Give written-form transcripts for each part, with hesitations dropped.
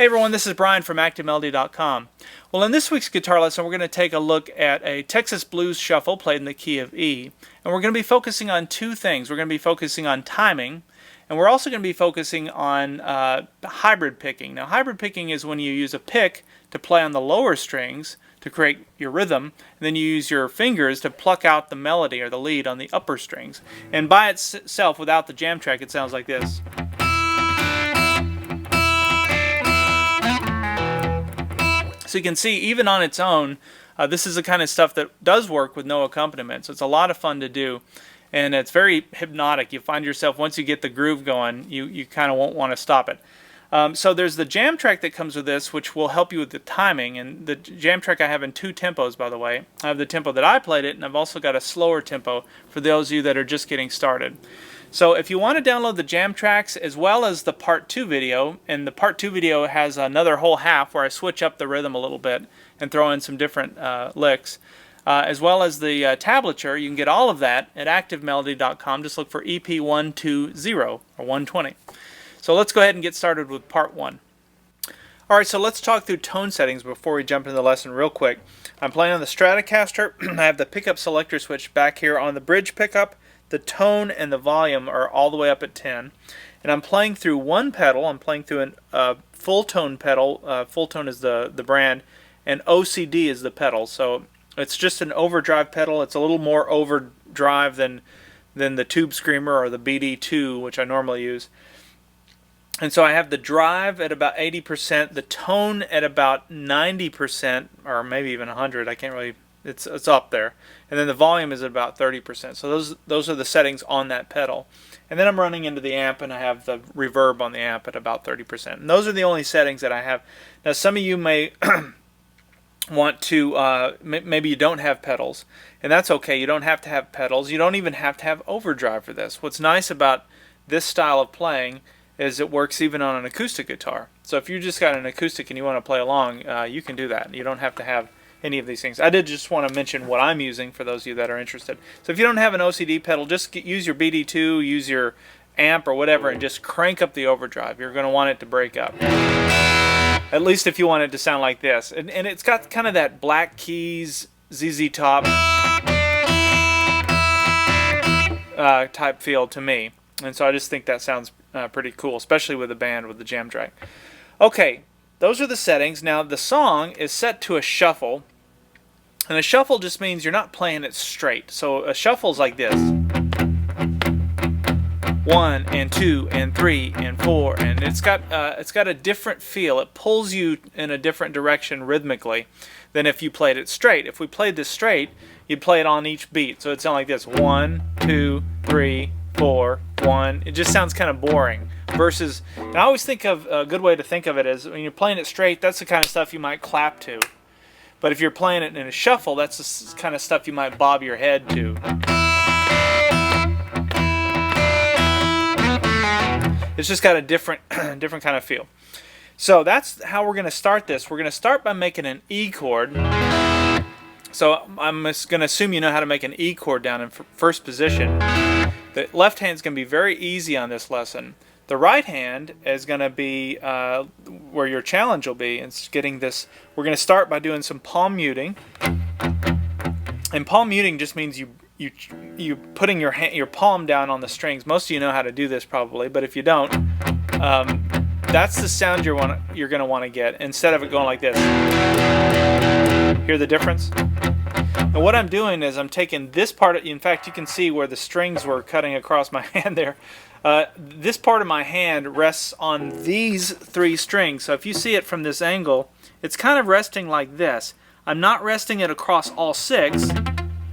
Hey everyone, this is Brian from ActiveMelody.com. Well, in this week's guitar lesson, we're going to take a look at a Texas blues shuffle played in the key of E. And we're going to be focusing on two things. We're going to be focusing on timing, and we're also going to be focusing on hybrid picking. Now, hybrid picking is when you use a pick to play on the lower strings to create your rhythm, and then you use your fingers to pluck out the melody or the lead on the upper strings. And by itself, without the jam track, it sounds like this. So you can see, even on its own, this is the kind of stuff that does work with no accompaniment. So it's a lot of fun to do, and it's very hypnotic. You find yourself, once you get the groove going, you kind of won't want to stop it. So there's the jam track that comes with this, which will help you with the timing. And the jam track I have in two tempos, by the way. I have the tempo that I played it, and I've also got a slower tempo for those of you that are just getting started. So if you want to download the jam tracks as well as the part 2 video, and the part 2 video has another whole half where I switch up the rhythm a little bit and throw in some different licks, as well as the tablature, you can get all of that at ActiveMelody.com. Just look for EP120 or 120. So let's go ahead and get started with part 1. Alright, so let's talk through tone settings before we jump into the lesson real quick. I'm playing on the Stratocaster. I have the pickup selector switch back here on the bridge pickup. The tone and the volume are all the way up at 10. And I'm playing through one pedal. I'm playing through a full tone pedal. Full tone is the brand, and OCD is the pedal. So it's just an overdrive pedal. It's a little more overdrive than the Tube Screamer or the BD2, which I normally use. And so I have the drive at about 80%, the tone at about 90%, or maybe even 100. I can't really. It's up there, and then the volume is at about 30%. So those are the settings on that pedal. And then I'm running into the amp, and I have the reverb on the amp at about 30%. And those are the only settings that I have. Now, some of you may want to maybe you don't have pedals, and that's okay. You don't have to have pedals. You don't even have to have overdrive for this. What's nice about this style of playing is it works even on an acoustic guitar. So if you just got an acoustic and you want to play along, you can do that. You don't have to have any of these things. I did just want to mention what I'm using for those of you that are interested. So if you don't have an OCD pedal, just use your BD2, use your amp or whatever, and just crank up the overdrive. You're going to want it to break up. At least if you want it to sound like this. And it's got kind of that Black Keys, ZZ Top type feel to me. And so I just think that sounds pretty cool, especially with a band with the jam track. Okay, those are the settings. Now the song is set to a shuffle, and a shuffle just means you're not playing it straight. So a shuffle's like this: 1 and 2 and 3 and 4, and it's got a different feel. It pulls you in a different direction rhythmically than if you played it straight. If we played this straight, you'd play it on each beat. So it'd sound like this: 1, 2, 3, 4, 1. It just sounds kind of boring. Versus, and I always think of a good way to think of it is when you're playing it straight, that's the kind of stuff you might clap to. But if you're playing it in a shuffle, that's the kind of stuff you might bob your head to. It's just got a different kind of feel. So that's how we're going to start this. We're going to start by making an E chord. So I'm just going to assume you know how to make an E chord down in first position. The left hand's going to be very easy on this lesson. The right hand is going to be where your challenge will be. It's getting this. We're going to start by doing some palm muting. And palm muting just means you putting your palm down on the strings. Most of you know how to do this probably, but if you don't, that's the sound you're going to want to get instead of it going like this. Hear the difference? And what I'm doing is I'm taking this part. In fact, you can see where the strings were cutting across my hand there. This part of my hand rests on these 3 strings. So if you see it from this angle, it's kind of resting like this. I'm not resting it across all 6.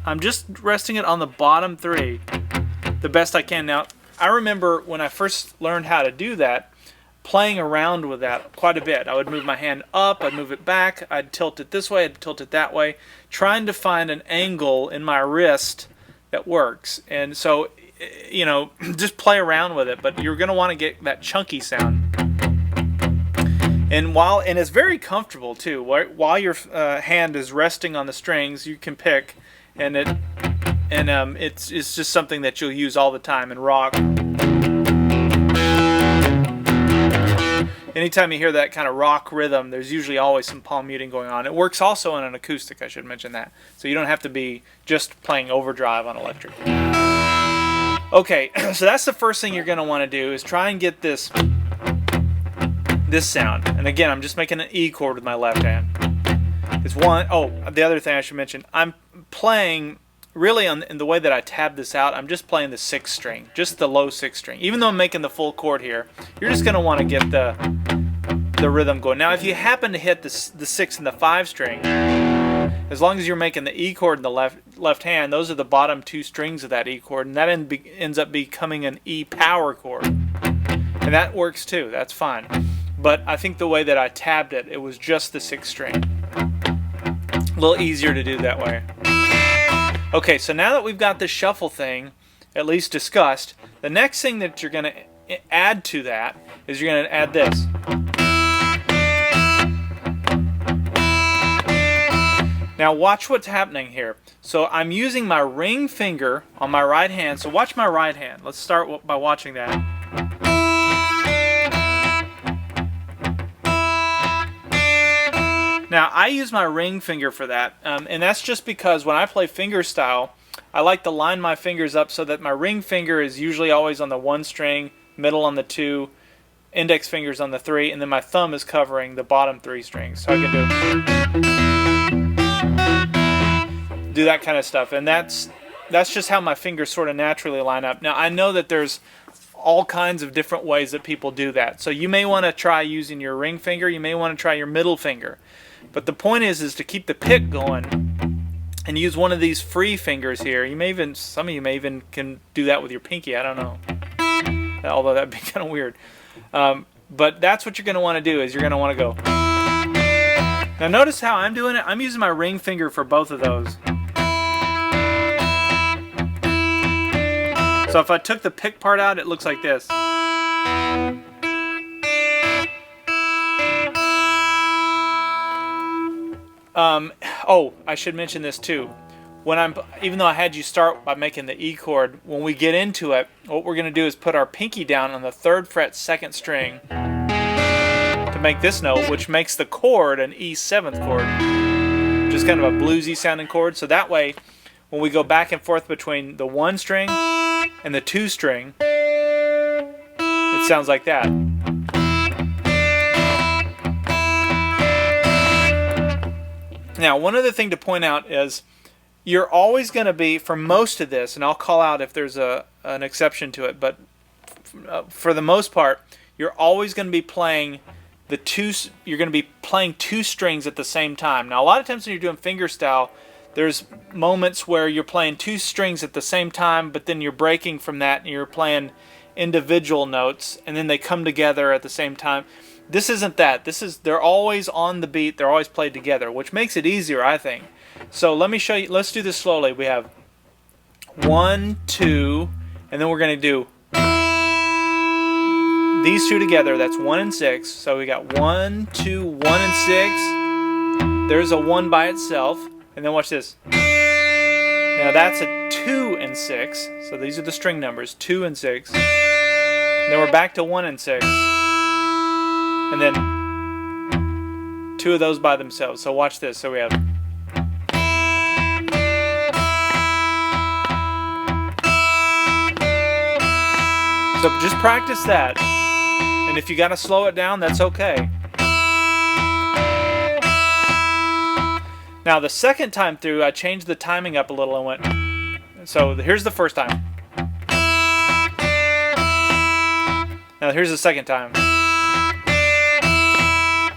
I'm just resting it on the bottom 3 the best I can. Now, I remember when I first learned how to do that, playing around with that quite a bit. I would move my hand up, I'd move it back, I'd tilt it this way, I'd tilt it that way, trying to find an angle in my wrist that works. And so, you know, just play around with it, but you're going to want to get that chunky sound. And it's very comfortable too. While your hand is resting on the strings, you can pick, and it's just something that you'll use all the time and rock. anytime you hear that kind of rock rhythm, there's usually always some palm muting going on. It works also on an acoustic, I should mention that. So you don't have to be just playing overdrive on electric. Okay, so that's the first thing you're going to want to do is try and get this sound. And again, I'm just making an E chord with my left hand. It's one. Oh, the other thing I should mention, I'm playing really in the way that I tab this out. I'm just playing the 6th string, just the low 6th string. Even though I'm making the full chord here, you're just going to want to get the rhythm going. Now, if you happen to hit the 6th and the 5 string, as long as you're making the E chord in the left hand, those are the bottom 2 strings of that E chord, and that ends up becoming an E power chord. And that works too. That's fine. But I think the way that I tabbed it, it was just the 6th string. A little easier to do that way. Okay, so now that we've got this shuffle thing at least discussed, the next thing that you're going to add to that is you're going to add this. Now watch what's happening here. So I'm using my ring finger on my right hand. So watch my right hand. Let's start by watching that. Now I use my ring finger for that, and that's just because when I play fingerstyle, I like to line my fingers up so that my ring finger is usually always on the 1 string, middle on the 2, index fingers on the 3, and then my thumb is covering the bottom 3 strings. So I can do that kind of stuff, and that's just how my fingers sort of naturally line up. Now I know that there's all kinds of different ways that people do that. So you may want to try using your ring finger, you may want to try your middle finger. But the point is to keep the pick going and use one of these free fingers here. You may even, some of you may even can do that with your pinky, I don't know. Although that'd be kind of weird. But that's what you're going to want to do, is you're going to want to go. Now notice how I'm doing it. I'm using my ring finger for both of those. So if I took the pick part out, it looks like this. Oh, I should mention this too. Even though I had you start by making the E chord, when we get into it, what we're going to do is put our pinky down on the 3rd fret 2nd string to make this note, which makes the chord an E 7th chord, which is kind of a bluesy sounding chord. So that way, when we go back and forth between the 1 string and the 2 string, it sounds like that. Now, one other thing to point out is you're always going to be, for most of this, and I'll call out if there's an exception to it, but for the most part, you're always going to be playing you're going to be playing 2 strings at the same time. Now, a lot of times when you're doing fingerstyle, there's moments where you're playing 2 strings at the same time, but then you're breaking from that and you're playing individual notes, and then they come together at the same time. This isn't that. They're always on the beat. They're always played together, which makes it easier, I think. So let me show you. Let's do this slowly. We have 1, 2, and then we're going to do these 2 together. That's 1 and 6. So we got 1, 2, 1 and 6. There's a 1 by itself. And then watch this. Now that's a 2 and 6. So these are the string numbers, 2 and 6. And then we're back to 1 and 6. And then 2 of those by themselves. So watch this. So we have. So just practice that. And if you got to slow it down, that's okay. Now the second time through, I changed the timing up a little and went. So here's the first time. Now here's the second time.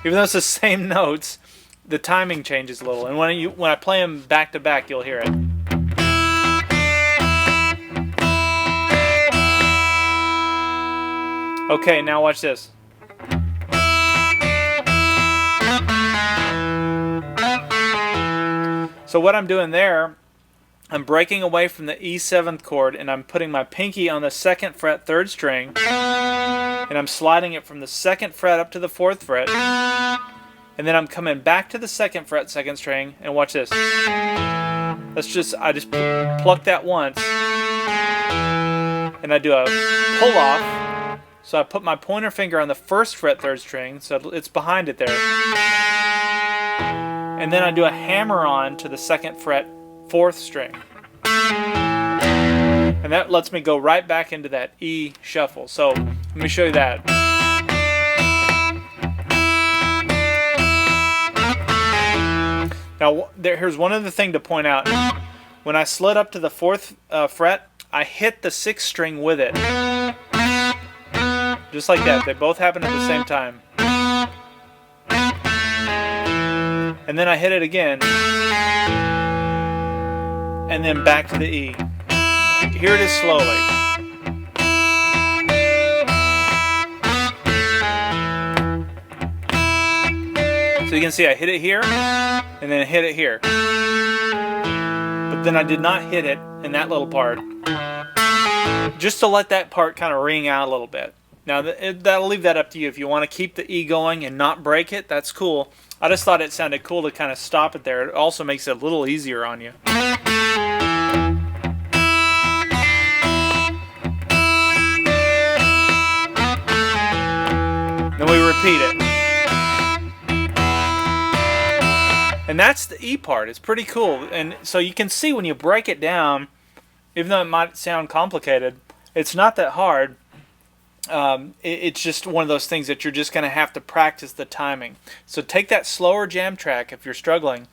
Even though it's the same notes, the timing changes a little. And when I play them back to back, you'll hear it. Okay, now watch this. So what I'm doing there, I'm breaking away from the E 7th chord and I'm putting my pinky on the 2nd fret 3rd string and I'm sliding it from the 2nd fret up to the 4th fret, and then I'm coming back to the 2nd fret 2nd string, and watch this. I just pluck that once and I do a pull off So I put my pointer finger on the 1st fret 3rd string, so it's behind it there. And then I do a hammer on to the 2nd fret 4th string. And that lets me go right back into that E shuffle. So let me show you that. Now here's one other thing to point out. When I slid up to the 4th fret, I hit the 6th string with it. Just like that. They both happen at the same time. And then I hit it again. And then back to the E. Here it is slowly. So you can see I hit it here, and then hit it here. But then I did not hit it in that little part. Just to let that part kind of ring out a little bit. Now that'll leave that up to you. If you want to keep the E going and not break it, that's cool. I just thought it sounded cool to kind of stop it there. It also makes it a little easier on you. Then we repeat it. And that's the E part. It's pretty cool. And so you can see when you break it down, even though it might sound complicated, it's not that hard. It's just one of those things that you're just going to have to practice the timing. So take that slower jam track if you're struggling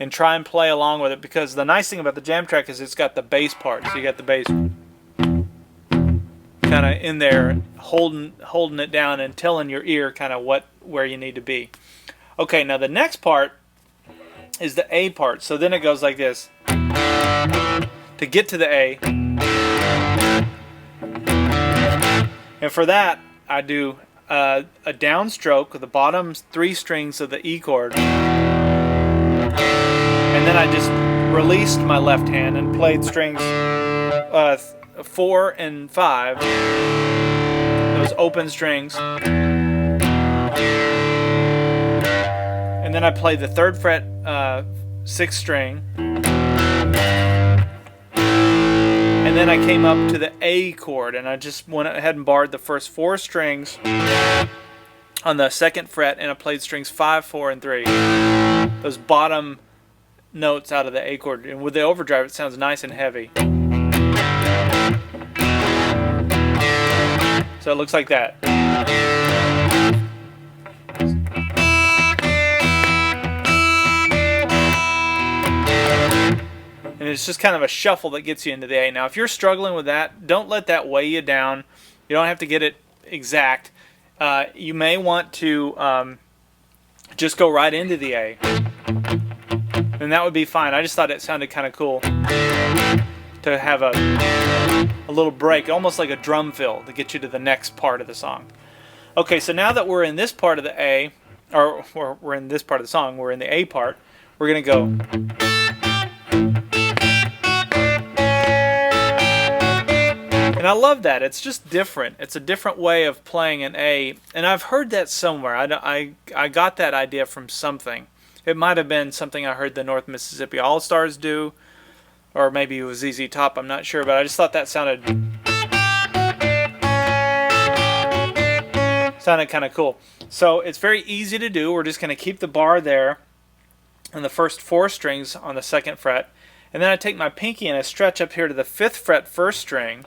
and try and play along with it, because the nice thing about the jam track is it's got the bass part. So you got the bass kind of in there holding it down and telling your ear kind of where you need to be. Okay, now the next part is the A part. So then it goes like this. To get to the A. And for that, I do a downstroke with the bottom 3 strings of the E chord. And then I just released my left hand and played strings 4 and 5. Those open strings. And then I played the 3rd fret 6th string. And then I came up to the A chord, and I just went ahead and barred the first 4 strings on the 2nd fret, and I played strings 5, 4, and 3. Those bottom notes out of the A chord. And with the overdrive, it sounds nice and heavy. So it looks like that. And it's just kind of a shuffle that gets you into the A. Now, if you're struggling with that, don't let that weigh you down. You don't have to get it exact. You may want to just go right into the A. And that would be fine. I just thought it sounded kind of cool to have a little break, almost like a drum fill, to get you to the next part of the song. Okay, so now that we're in this part of the A, or we're in this part of the song, we're in the A part, we're going to go... And I love that. It's just different. It's a different way of playing an A. And I've heard that somewhere. I got that idea from something. It might have been something I heard the North Mississippi All-Stars do. Or maybe it was ZZ Top. I'm not sure. But I just thought that sounded kind of cool. So it's very easy to do. We're just going to keep the bar there on the first 4 strings on the 2nd fret. And then I take my pinky and I stretch up here to the 5th fret 1st string.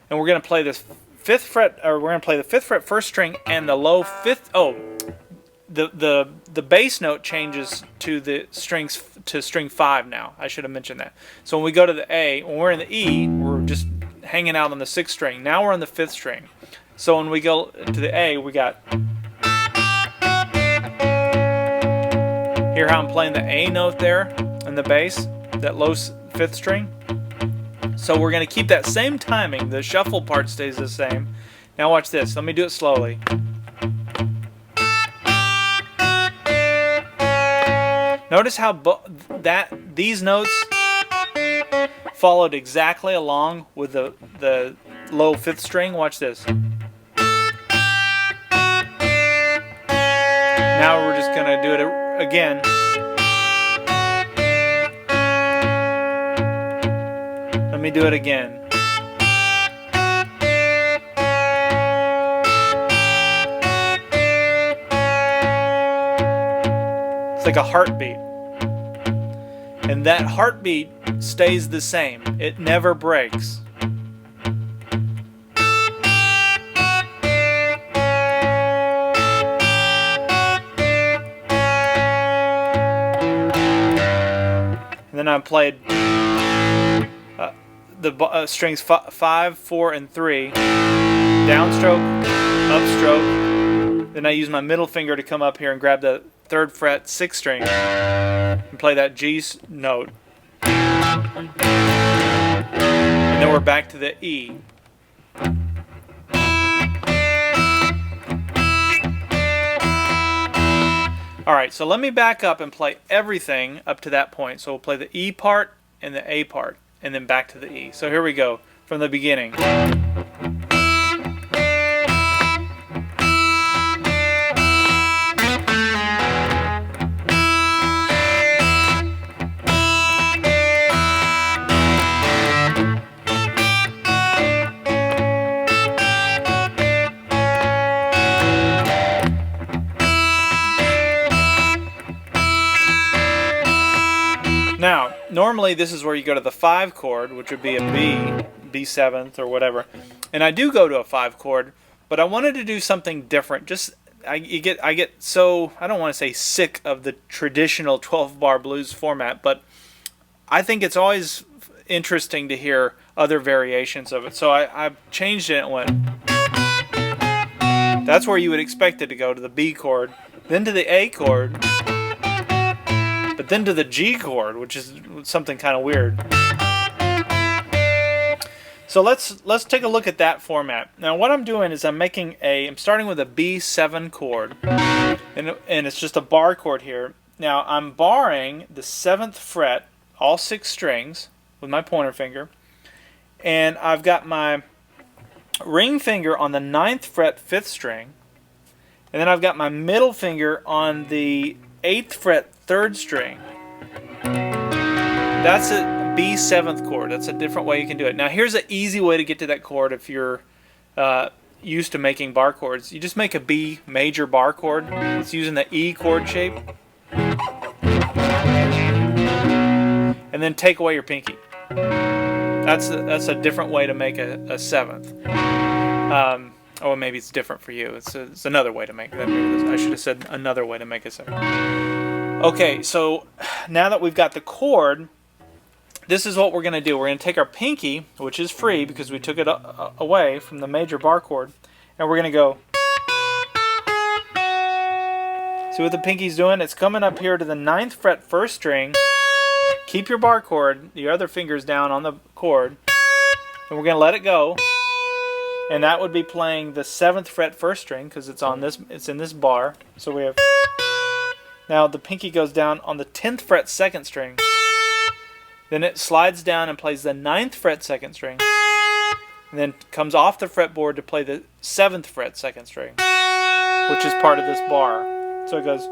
And we're going to play this 5th fret, or we're going to play the 5th fret 1st string and the low 5th. Oh, the bass note changes to the strings to string 5 now. I should have mentioned that. So when we go to the A, when we're in the E, we're just hanging out on the 6th string. Now we're on the 5th string. So when we go to the A, we got. Hear how I'm playing the A note there in the bass, that low 5th string. So we're going to keep that same timing. The shuffle part stays the same. Now watch this. Let me do it slowly. Notice how these notes followed exactly along with the low 5th string. Watch this. Now we're just going to do it again. Let me do it again. It's like a heartbeat. And that heartbeat stays the same. It never breaks. And then I played the strings 5, 4, and 3, downstroke, upstroke. Then I use my middle finger to come up here and grab the 3rd fret 6th string and play that G note. And then we're back to the E. Alright, so let me back up and play everything up to that point. So we'll play the E part and the A part, and then back to the E. So here we go from the beginning. Now, normally this is where you go to the 5 chord, which would be a B 7th or whatever. And I do go to a 5 chord, but I wanted to do something different. I get so, I don't want to say sick of the traditional 12-bar blues format, but I think it's always interesting to hear other variations of it. So I changed it and went. That's where you would expect it to go, to the B chord, then to the A chord, but then to the G chord, which is something kind of weird. So let's take a look at that format. Now what I'm doing is I'm starting with a B7 chord, and it's just a bar chord here. Now I'm barring the 7th fret, all 6 strings, with my pointer finger, and I've got my ring finger on the 9th fret 5th string, and then I've got my middle finger on the 8th fret 3rd string. That's a B7th chord. That's a different way you can do it. Now here's an easy way to get to that chord if you're used to making bar chords. You just make a B major bar chord. It's using the E chord shape. And then take away your pinky. That's a different way to make a 7th. Or maybe it's different for you. It's another way to make that. I should have said another way to make a 7th. Okay, so now that we've got the chord, this is what we're going to do. We're going to take our pinky, which is free because we took it away from the major bar chord, and we're going to go. See what the pinky's doing? It's coming up here to the 9th fret 1st string. Keep your bar chord, your other finger's down on the chord, and we're going to let it go. And that would be playing the 7th fret 1st string because it's in this bar. So we have. Now the pinky goes down on the 10th fret 2nd string. Then it slides down and plays the 9th fret 2nd string. And then comes off the fretboard to play the 7th fret 2nd string, which is part of this bar. So it goes.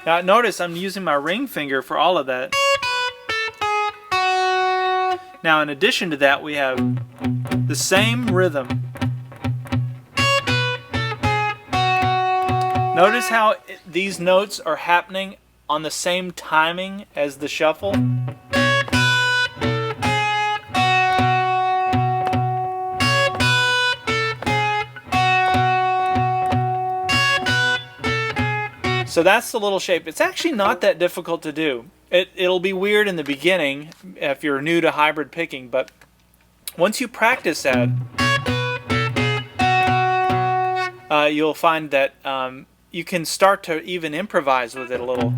Now notice I'm using my ring finger for all of that. Now in addition to that, we have the same rhythm. Notice how these notes are happening on the same timing as the shuffle. So that's the little shape. It's actually not that difficult to do. It'll be weird in the beginning if you're new to hybrid picking, but once you practice that, you'll find that you can start to even improvise with it a little.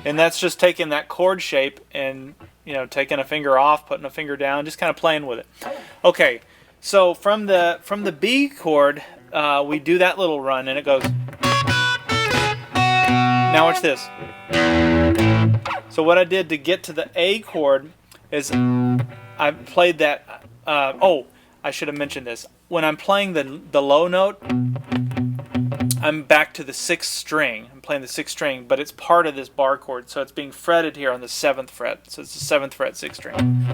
And that's just taking that chord shape and, taking a finger off, putting a finger down, just kind of playing with it. Okay, so from the B chord, we do that little run, and it goes. Now watch this. So what I did to get to the A chord is I played that. I should have mentioned this. When I'm playing the low note, I'm back to the 6th string. I'm playing the 6th string, but it's part of this bar chord, so it's being fretted here on the 7th fret. So it's the 7th fret 6th string.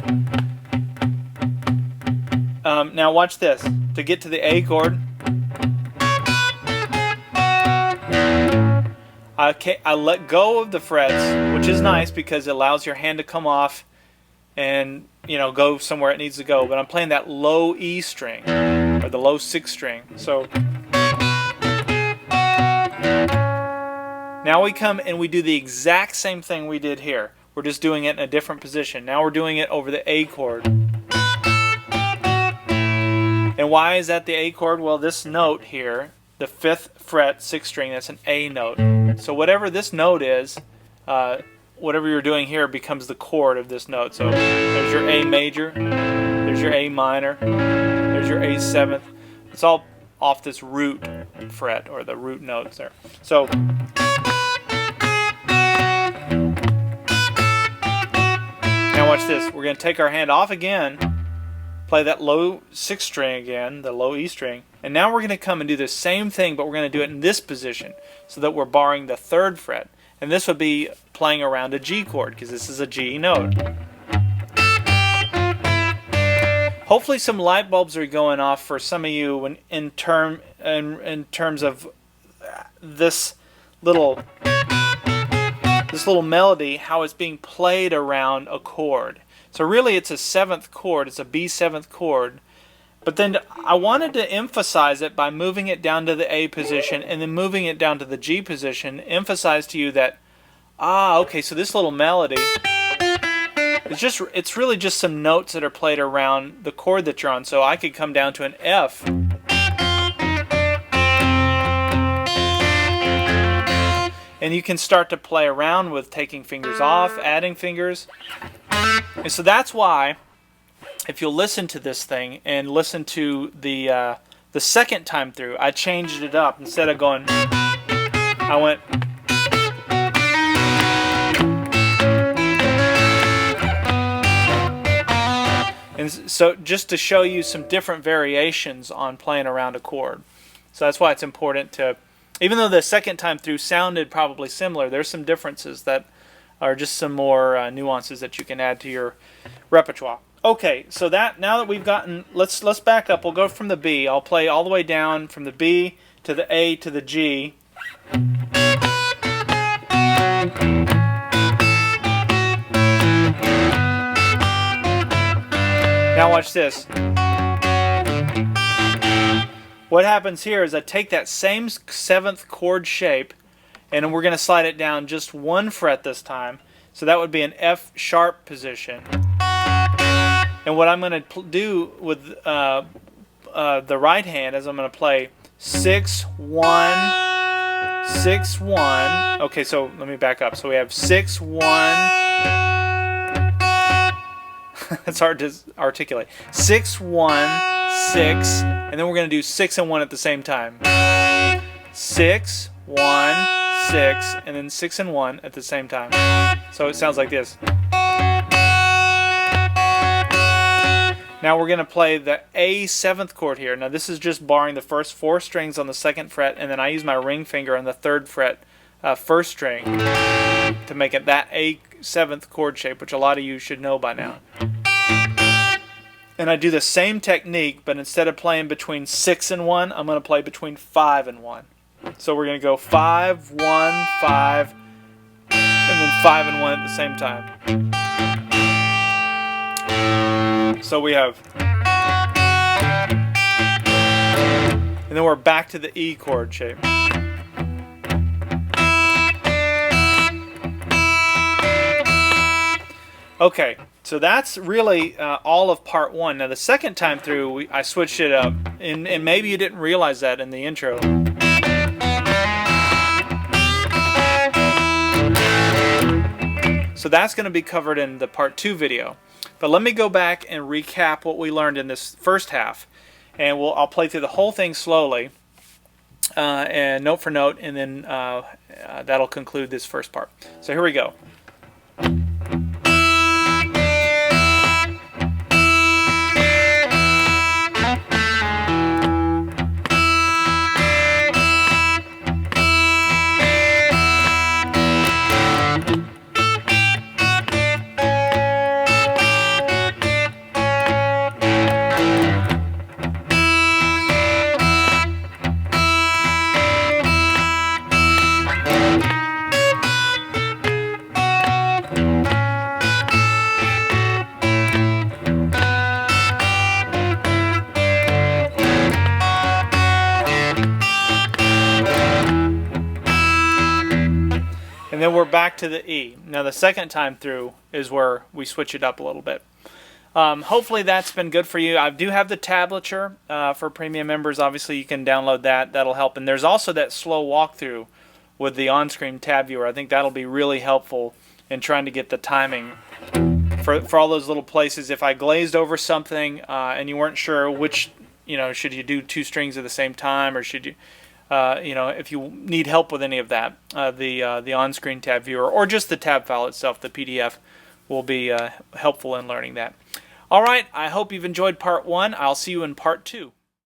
Now watch this. To get to the A chord, I let go of the frets, which is nice because it allows your hand to come off and, you know, go somewhere it needs to go. But I'm playing that low E string, or the low 6th string. So now we come and we do the exact same thing we did here. We're just doing it in a different position. Now we're doing it over the A chord. And why is that the A chord? Well, this note here, the 5th fret 6th string, that's an A note. So whatever this note is, whatever you're doing here becomes the chord of this note. So there's your A major, there's your A minor, there's your A 7th. It's all off this root fret, or the root notes there. So now watch this. We're going to take our hand off again, play that low 6th string again, the low E string, and now we're going to come and do the same thing, but we're going to do it in this position so that we're barring the 3rd fret. And this would be playing around a G chord because this is a G note. Hopefully some light bulbs are going off for some of you when in terms of this little melody, how it's being played around a chord. So really it's a 7th chord, it's a B 7th chord, but then I wanted to emphasize it by moving it down to the A position and then moving it down to the G position, emphasize to you that, okay, so this little melody, it's really just some notes that are played around the chord that you're on. So I could come down to an F, and you can start to play around with taking fingers off, adding fingers. And so that's why, if you'll listen to this thing and listen to the second time through, I changed it up. Instead of going, I went. And so just to show you some different variations on playing around a chord. So that's why it's important to, even though the second time through sounded probably similar, there's some differences that are just some more nuances that you can add to your repertoire. Okay, so that now that we've gotten, let's back up. We'll go from the B. I'll play all the way down from the B to the A to the G. Now watch this. What happens here is I take that same 7th chord shape, and we're going to slide it down just 1 fret this time. So that would be an F sharp position. And what I'm going to do with the right hand is I'm going to play 6 1 6 1. Okay, so let me back up. So we have 6 1. It's hard to articulate. 6 1 6, and then we're going to do 6 and 1 at the same time. 6 1 6, and then 6 and 1 at the same time. So it sounds like this. Now we're going to play the A 7th chord here. Now this is just barring the first 4 strings on the 2nd fret, and then I use my ring finger on the 3rd fret 1st string to make it that A 7th chord shape, which a lot of you should know by now. And I do the same technique, but instead of playing between 6 and 1, I'm going to play between 5 and 1. So we're going to go 5 1 5, and then 5 and 1 at the same time. So we have, and then we're back to the E chord shape. Okay, so that's really all of part 1. Now the second time through, I switched it up, and maybe you didn't realize that in the intro. So that's going to be covered in the part 2 video. But let me go back and recap what we learned in this first half. And I'll play through the whole thing slowly, and note for note, and then that'll conclude this first part. So here we go. and then we're back to the E. Now the second time through is where we switch it up a little bit. Hopefully that's been good for you. I do have the tablature for premium members. Obviously you can download that. That'll help. And there's also that slow walkthrough with the on-screen tab viewer. I think that'll be really helpful in trying to get the timing for all those little places. If I glazed over something and you weren't sure which, should you do 2 strings at the same time, or should you, if you need help with any of that, the on-screen tab viewer or just the tab file itself, the PDF, will be helpful in learning that. All right, I hope you've enjoyed part 1. I'll see you in part 2.